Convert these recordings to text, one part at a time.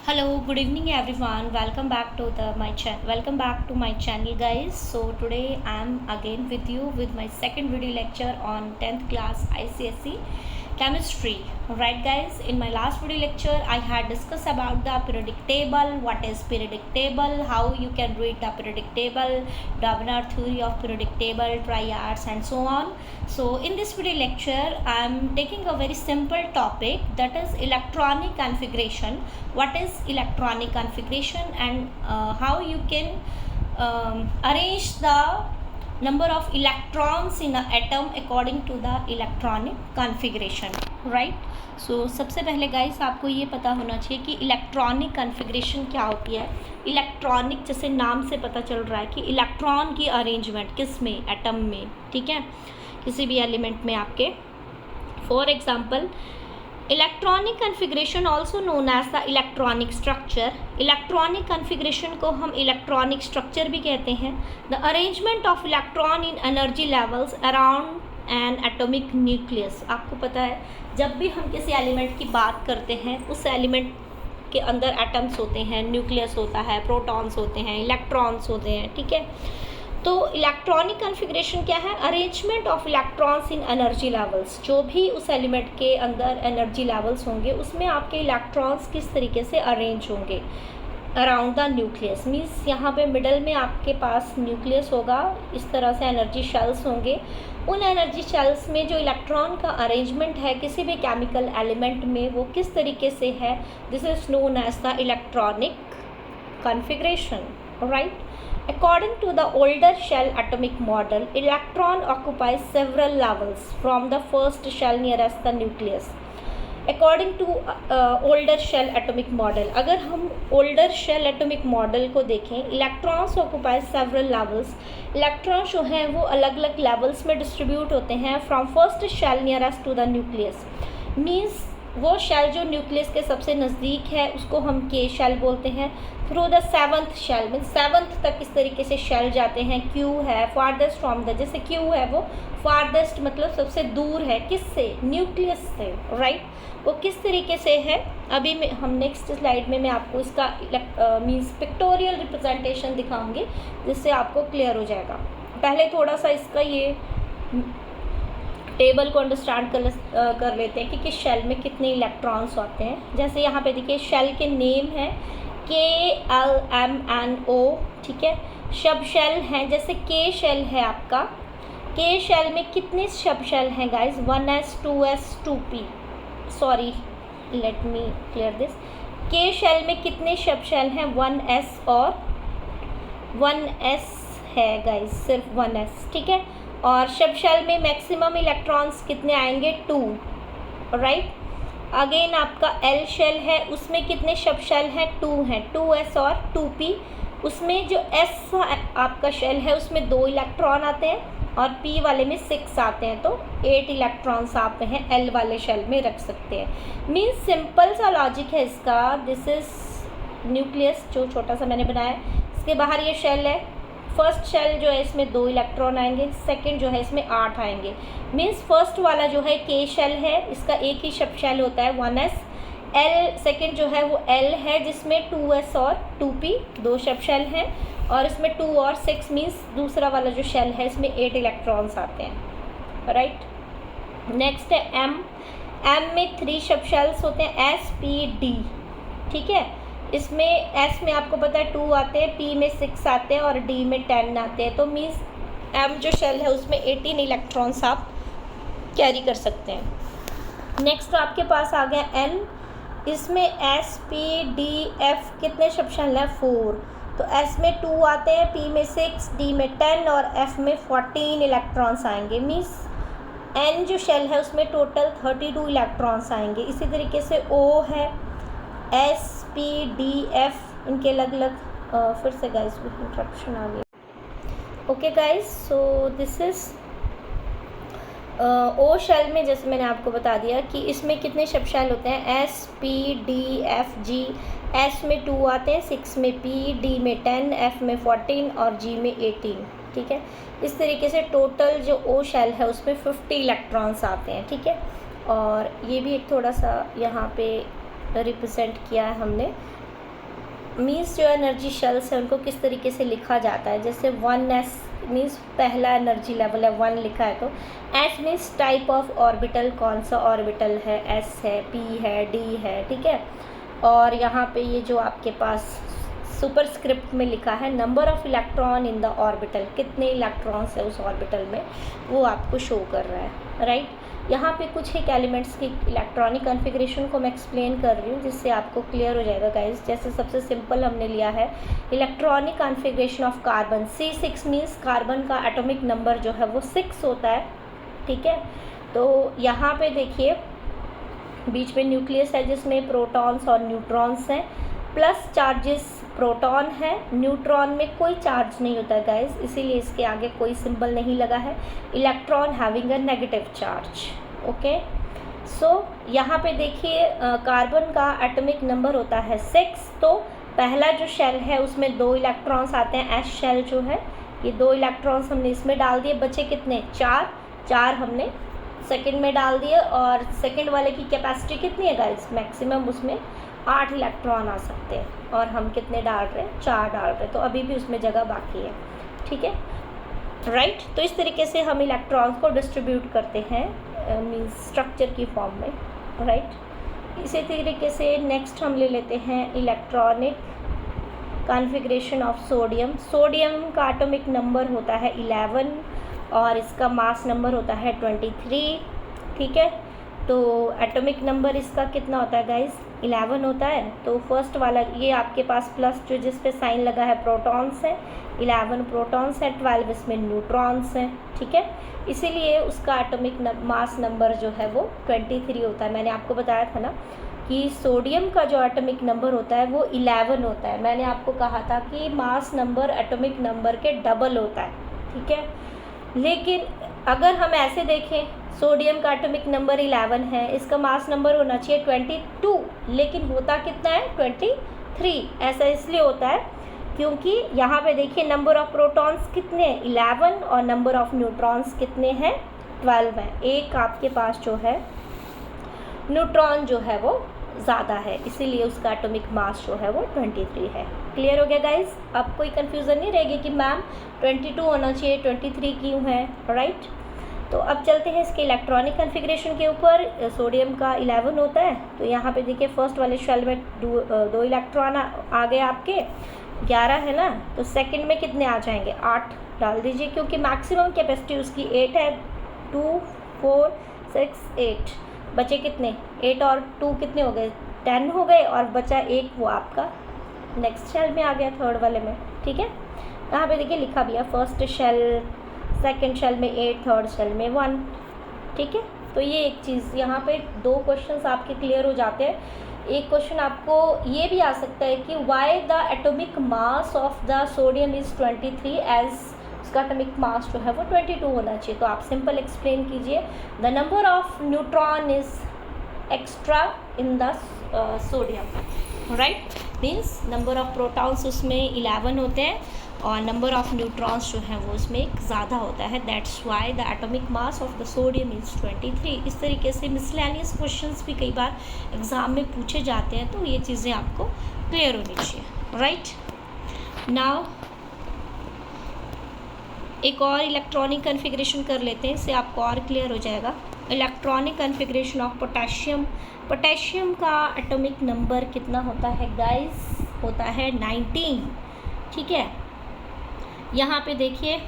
Hello, good evening everyone. Welcome back to my channel guys. So today I am again with you with my second video lecture on 10th class ICSE chemistry. Alright guys, in my last video lecture I had discussed about the periodic table, what is periodic table, how you can read the periodic table, Dobner theory of periodic table, triads and so on. So in this video lecture I am taking a very simple topic, that is electronic configuration. What is electronic configuration and how you can arrange the number of electrons in an atom according to the electronic configuration, right? So सबसे पहले guys आपको ये पता होना चाहिए कि electronic configuration क्या होती है। इलेक्ट्रॉनिक जैसे नाम से पता चल रहा है कि इलेक्ट्रॉन की अरेंजमेंट किस में, एटम में, ठीक है, किसी भी एलिमेंट में आपके। For example electronic configuration also known as the electronic structure. Electronic configuration को हम इलेक्ट्रॉनिक स्ट्रक्चर भी कहते हैं। The arrangement of electron in energy levels around an atomic nucleus. आपको पता है जब भी हम किसी एलिमेंट की बात करते हैं उस एलिमेंट के अंदर एटम्स होते हैं, न्यूक्लियस होता है, प्रोटॉन्स होते हैं, इलेक्ट्रॉन्स होते हैं, ठीक है। तो इलेक्ट्रॉनिक कॉन्फ़िगरेशन क्या है? Arrangement of electrons in energy levels. जो भी उस एलिमेंट के अंदर एनर्जी लेवल्स होंगे उसमें आपके इलेक्ट्रॉन्स किस तरीके से अरेंज होंगे अराउंड द न्यूक्लियस। मीन्स यहाँ पे मिडल में आपके पास न्यूक्लियस होगा, इस तरह से एनर्जी शेल्स होंगे। उन एनर्जी शेल्स में जो इलेक्ट्रॉन का अरेंजमेंट है किसी भी केमिकल एलिमेंट में वो किस तरीके से है, this is known as the electronic configuration, right. According to the older shell atomic model, electron occupies several levels from the first shell nearest the nucleus. According to older shell atomic model, अगर हम older shell atomic model को देखें, electrons occupies several levels. Electrons जो हैं वो अलग अलग levels में distribute होते हैं from first shell nearest to the nucleus. Means वो शेल जो न्यूक्लियस के सबसे नज़दीक है उसको हम के शेल बोलते हैं। Through the seventh shell, mean seventh तक इस तरीके से शेल जाते हैं। क्यू है फारदेस्ट फ्रॉम द, जैसे क्यू है वो फारदेस्ट मतलब सबसे दूर है, किससे? न्यूक्लियस से, राइट। वो किस तरीके से है अभी हम नेक्स्ट स्लाइड में मैं आपको इसका मीन्स पिक्टोरियल रिप्रेजेंटेशन दिखाऊंगी जिससे आपको क्लियर हो जाएगा। पहले थोड़ा सा इसका ये टेबल को अंडरस्टैंड कर लेते हैं कि किस शेल में कितने इलेक्ट्रॉन्स आते हैं। जैसे यहाँ पे देखिए शेल के नेम है KLMNO, ठीक है। सब शेल हैं, जैसे के शेल है आपका, के शेल में कितने सब शेल हैं guys? 1s 2s 2p, sorry let me clear this. के शेल में कितने सब शेल हैं? 1s और 1s है गाइस, सिर्फ 1s, ठीक है। और सब शेल में मैक्सिमम इलेक्ट्रॉन्स कितने आएंगे? 2, राइट। अगेन आपका एल शेल है, उसमें कितने सब शेल हैं? 2 हैं, 2s और 2p। उसमें जो s आपका शेल है उसमें 2 इलेक्ट्रॉन आते हैं और p वाले में 6 आते हैं, तो 8 इलेक्ट्रॉन्स आप हैं एल वाले शेल में रख सकते हैं। मीन्स सिंपल सा लॉजिक है इसका। दिस इज़ न्यूक्लियस जो छोटा सा मैंने बनाया है, इसके बाहर ये शेल है। फर्स्ट शेल जो है इसमें 2 इलेक्ट्रॉन आएंगे, सेकंड जो है इसमें 8 आएंगे। मीन्स फर्स्ट वाला जो है के शेल है, इसका एक ही सब शेल होता है 1s। एल सेकंड जो है वो एल है जिसमें 2s और 2p 2 सब शेल हैं, और इसमें 2 और 6 मीन्स दूसरा वाला जो शेल है इसमें 8 इलेक्ट्रॉन्स आते हैं, राइट। नेक्स्ट है एम। एम में 3 सब शेल्स होते हैं, s p d, ठीक है। इसमें S में आपको पता है 2 आते हैं, P में 6 आते हैं और D में 10 आते हैं। तो मीन्स M जो शेल है उसमें 18 इलेक्ट्रॉन्स आप कैरी कर सकते हैं। नेक्स्ट आपके पास आ गया N। इसमें S P D F कितने सब शेल हैं? 4। तो S में 2 आते हैं, P में 6, D में 10 और F में 14 इलेक्ट्रॉन्स आएंगे। मीन्स N जो शेल है उसमें टोटल 32 इलेक्ट्रॉन्स आएंगे। इसी तरीके से O है, S P D F, इनके अलग अलग फिर से गाइस इंटरप्शन आ गई। Okay guys, so this is O shell में जैसे मैंने आपको बता दिया कि इसमें कितने सब शेल होते हैं, S P D F G। S में 2 आते हैं, 6 में P, D में 10, F में 14 और G में 18, ठीक है। इस तरीके से टोटल जो ओ शेल है उसमें 50 इलेक्ट्रॉन्स आते हैं, ठीक है। और ये भी एक थोड़ा सा यहाँ पे रिप्रेजेंट किया है हमने मीन्स जो एनर्जी शेल्स है उनको किस तरीके से लिखा जाता है, जैसे 1s मीन्स पहला एनर्जी लेवल है 1 लिखा है, तो s means type of orbital, कौन सा ऑर्बिटल है, s है, p है, d है, ठीक है। और यहाँ पे ये जो आपके पास सुपरस्क्रिप्ट में लिखा है number of electron in the orbital, कितने इलेक्ट्रॉन्स है उस ऑर्बिटल में, वो आपको शो कर रहा है, राइट। यहाँ पे कुछ एक एलिमेंट्स की इलेक्ट्रॉनिक कॉन्फ़िगरेशन को मैं एक्सप्लेन कर रही हूँ जिससे आपको क्लियर हो जाएगा गाइस। जैसे सबसे सिंपल हमने लिया है electronic configuration of carbon, C6 means carbon का एटॉमिक नंबर जो है वो 6 होता है, ठीक है। तो यहाँ पे देखिए बीच में न्यूक्लियस है जिसमें प्रोटॉन्स और न्यूट्रॉन्स हैं, प्लस चार्जेस प्रोटॉन है, न्यूट्रॉन में कोई चार्ज नहीं होता है गाइस, इसीलिए इसके आगे कोई सिंबल नहीं लगा है। Electron having a negative charge, okay. So यहाँ पे देखिए कार्बन का एटॉमिक नंबर होता है 6, तो पहला जो शेल है उसमें 2 इलेक्ट्रॉन्स आते हैं, एस शेल जो है, ये 2 इलेक्ट्रॉन्स हमने इसमें डाल दिए, बचे कितने, 4 हमने सेकंड में डाल दिए। और सेकंड वाले की कैपेसिटी कितनी है गाइस, मैक्सिमम उसमें 8 इलेक्ट्रॉन आ सकते हैं, और हम कितने डाल रहे हैं, 4 डाल रहे हैं, तो अभी भी उसमें जगह बाकी है, ठीक है, राइट। तो इस तरीके से हम इलेक्ट्रॉन्स को डिस्ट्रीब्यूट करते हैं मीन्स स्ट्रक्चर की फॉर्म में, राइट। इसी तरीके से नेक्स्ट हम ले लेते हैं electronic configuration of sodium. Sodium का एटॉमिक नंबर होता है 11 और इसका मास नंबर होता है 23, ठीक है। तो एटॉमिक नंबर इसका कितना होता है गाइस, 11 होता है। तो फर्स्ट वाला ये आपके पास प्लस जो जिस पे साइन लगा है प्रोटॉन्स है, 11 प्रोटॉन्स है, 12 इसमें न्यूट्रॉन्स हैं, ठीक है। इसीलिए उसका एटॉमिक मास नंबर जो है वो 23 होता है। मैंने आपको बताया था ना कि सोडियम का जो एटॉमिक नंबर होता है वो 11 होता है। मैंने आपको कहा था कि मास नंबर एटॉमिक नंबर के डबल होता है, ठीक है। लेकिन अगर हम ऐसे देखें, सोडियम का एटॉमिक नंबर 11 है, इसका मास नंबर होना चाहिए 22, लेकिन होता कितना है 23। ऐसा इसलिए होता है क्योंकि यहाँ पे देखिए नंबर ऑफ़ प्रोटॉन्स कितने हैं, 11, और नंबर ऑफ़ न्यूट्रॉन्स कितने हैं, 12 हैं। एक आपके पास जो है न्यूट्रॉन जो है वो ज़्यादा है, इसीलिए उसका एटॉमिक मास जो है वो 23 है। क्लियर हो गया गाइस, अब कोई कन्फ्यूज़न नहीं रहेगी कि मैम 22 होना चाहिए 23 क्यों है, राइट। तो अब चलते हैं इसके इलेक्ट्रॉनिक कॉन्फ़िगरेशन के ऊपर। सोडियम का 11 होता है, तो यहाँ पे देखिए फर्स्ट वाले शेल में 2 इलेक्ट्रॉन आ गए आपके, 11 है ना, तो सेकंड में कितने आ जाएंगे, 8 डाल दीजिए, क्योंकि मैक्सिमम कैपेसिटी उसकी 8 है। 2 4 6 8 बचे कितने, 8 और 2 कितने हो गए, 10 हो गए, और बचा 1 वो आपका नेक्स्ट शेल में आ गया, थर्ड वाले में, ठीक है। यहाँ पे देखिए लिखा भी है फर्स्ट शेल, सेकंड शेल में 8, थर्ड शेल में 1, ठीक है। तो ये एक चीज़ यहाँ पे 2 क्वेश्चंस आपके क्लियर हो जाते हैं। एक क्वेश्चन आपको ये भी आ सकता है कि why the atomic mass of the sodium is 23 as उसका एटॉमिक मास जो है वो 22 होना चाहिए। तो आप सिंपल एक्सप्लेन कीजिए, the number of neutron is extra in the sodium, right. Means number of protons उसमें 11 होते हैं और नंबर ऑफ़ न्यूट्रॉन्स जो है वो उसमें एक ज़्यादा होता है, that's why the atomic mass of the sodium is 23। इस तरीके से मिसलेनियस क्वेश्चंस भी कई बार एग्ज़ाम में पूछे जाते हैं, तो ये चीज़ें आपको क्लियर होनी चाहिए, राइट। नाउ एक और इलेक्ट्रॉनिक कॉन्फ़िगरेशन कर लेते हैं, इससे आपको और क्लियर हो जाएगा। Electronic configuration of potassium. Potassium का एटॉमिक नंबर कितना होता है गाइस, होता है 19, ठीक है। यहाँ पे देखिए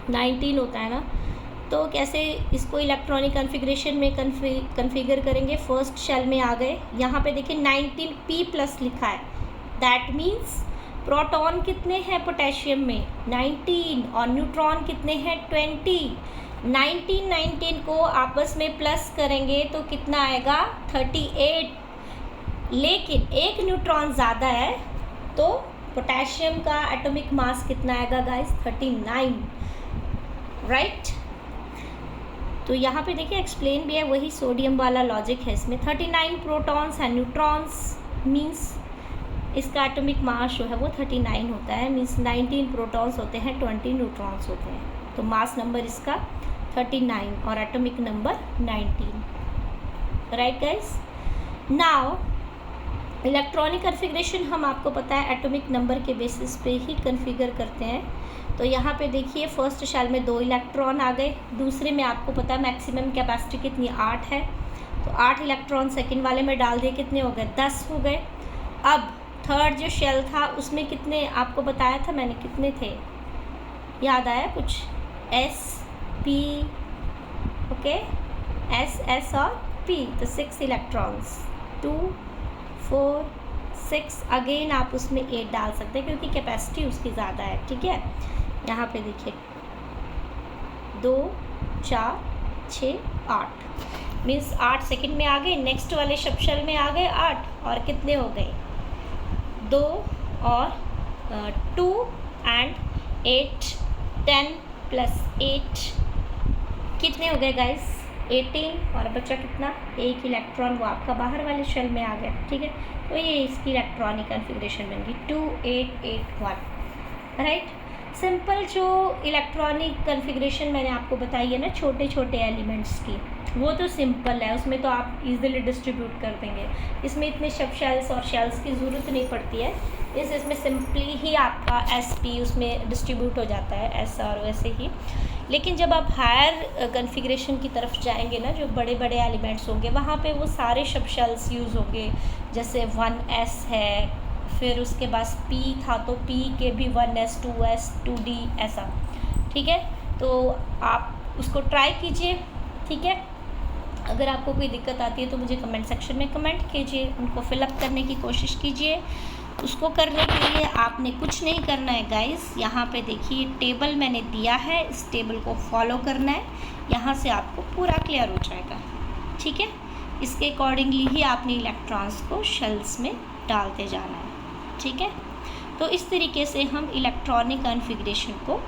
19 होता है ना, तो कैसे इसको इलेक्ट्रॉनिक कॉन्फ़िगरेशन में कन्फिगर करेंगे। फर्स्ट शेल में आ गए, यहाँ पे देखिए 19p+ लिखा है, दैट मीन्स प्रोटॉन कितने हैं पोटेशियम में, 19, और न्यूट्रॉन कितने हैं, 20। 19 को आपस में प्लस करेंगे तो कितना आएगा, 38। लेकिन एक न्यूट्रॉन ज़्यादा है, तो पोटेशियम का एटॉमिक मास कितना आएगा गाइस, 39, राइट। तो यहाँ पे देखिए एक्सप्लेन भी है, वही सोडियम वाला लॉजिक है इसमें। 39 प्रोटॉन्स एंड न्यूट्रॉन्स मीन्स इसका एटॉमिक मास जो है वो 39 होता है, मीन्स 19 प्रोटॉन्स होते हैं, 20 न्यूट्रॉन्स होते हैं। तो मास नंबर इसका 39 और atomic number 19, right guys. Now electronic configuration हम आपको पता है एटॉमिक नंबर के बेसिस पे ही कॉन्फ़िगर करते हैं। तो यहाँ पे देखिए फर्स्ट शेल में 2 इलेक्ट्रॉन आ गए, दूसरे में आपको पता है मैक्सिमम कैपेसिटी कितनी 8 है, तो 8 इलेक्ट्रॉन सेकंड वाले में डाल दिए, कितने हो गए 10 हो गए। अब थर्ड जो शेल था उसमें कितने आपको बताया था मैंने, कितने थे याद आया कुछ, एस पी, ओके, एस और पी, तो 6 इलेक्ट्रॉन्स, 2 4 6, अगेन आप उसमें 8 डाल सकते हैं क्योंकि कैपेसिटी उसकी ज़्यादा है, ठीक है। यहाँ पे देखिए 2 4 6 8 मीन्स 8 सेकंड में आ गए, नेक्स्ट वाले शेल में आ गए 8, और कितने हो गए 2 और 2 एंड 8, 10 प्लस 8 कितने हो गए गाइस 18, और बचा कितना, एक इलेक्ट्रॉन, वो आपका बाहर वाले शेल में आ गया, ठीक है। तो ये इसकी इलेक्ट्रॉनिक कॉन्फ़िगरेशन बन गई 2 8 8 1, राइट। सिंपल जो इलेक्ट्रॉनिक कॉन्फ़िगरेशन मैंने आपको बताई है ना छोटे छोटे एलिमेंट्स की, वो तो सिंपल है, उसमें तो आप इजीली डिस्ट्रीब्यूट कर देंगे, इसमें इतने सब शेल्स और शेल्स की ज़रूरत नहीं पड़ती है। इसमें सिंपली ही आपका एस पी उसमें डिस्ट्रीब्यूट हो जाता है, ऐसा और वैसे ही। लेकिन जब आप हायर कॉन्फ़िगरेशन की तरफ जाएंगे ना, जो बड़े बड़े एलिमेंट्स होंगे वहाँ पे वो सारे सब शेल्स यूज़ होंगे, जैसे 1s है, फिर उसके बाद p था तो p के भी 1s 2s 2d ऐसा, ठीक है। तो आप उसको ट्राई कीजिए, ठीक है। अगर आपको कोई दिक्कत आती है तो मुझे कमेंट सेक्शन में कमेंट कीजिए, उनको फिलअप करने की कोशिश कीजिए। उसको करने के लिए आपने कुछ नहीं करना है गाइस, यहाँ पे देखिए टेबल मैंने दिया है, इस टेबल को फॉलो करना है, यहाँ से आपको पूरा क्लियर हो जाएगा, ठीक है। इसके अकॉर्डिंगली ही आपने इलेक्ट्रॉन्स को शेल्स में डालते जाना है, ठीक है। तो इस तरीके से हम इलेक्ट्रॉनिक कॉन्फ़िगरेशन को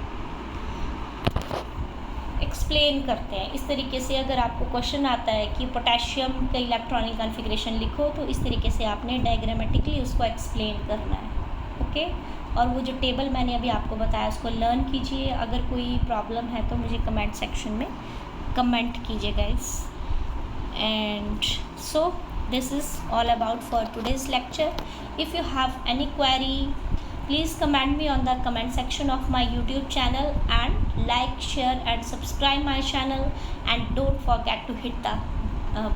एक्सप्लेन करते हैं। इस तरीके से अगर आपको क्वेश्चन आता है कि पोटेशियम का इलेक्ट्रॉनिक कॉन्फ़िगरेशन लिखो, तो इस तरीके से आपने डायग्रामेटिकली उसको एक्सप्लेन करना है, ओके। और वो जो टेबल मैंने अभी आपको बताया उसको लर्न कीजिए। अगर कोई प्रॉब्लम है तो मुझे कमेंट सेक्शन में कमेंट कीजिए guys. And so this is all about for today's lecture. If you have any query, please comment me on the comment section of my YouTube channel, and like, share and subscribe my channel, and don't forget to hit the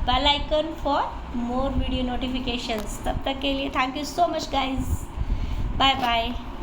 bell icon for more video notifications. तब तक के लिए thank you so much guys, bye bye.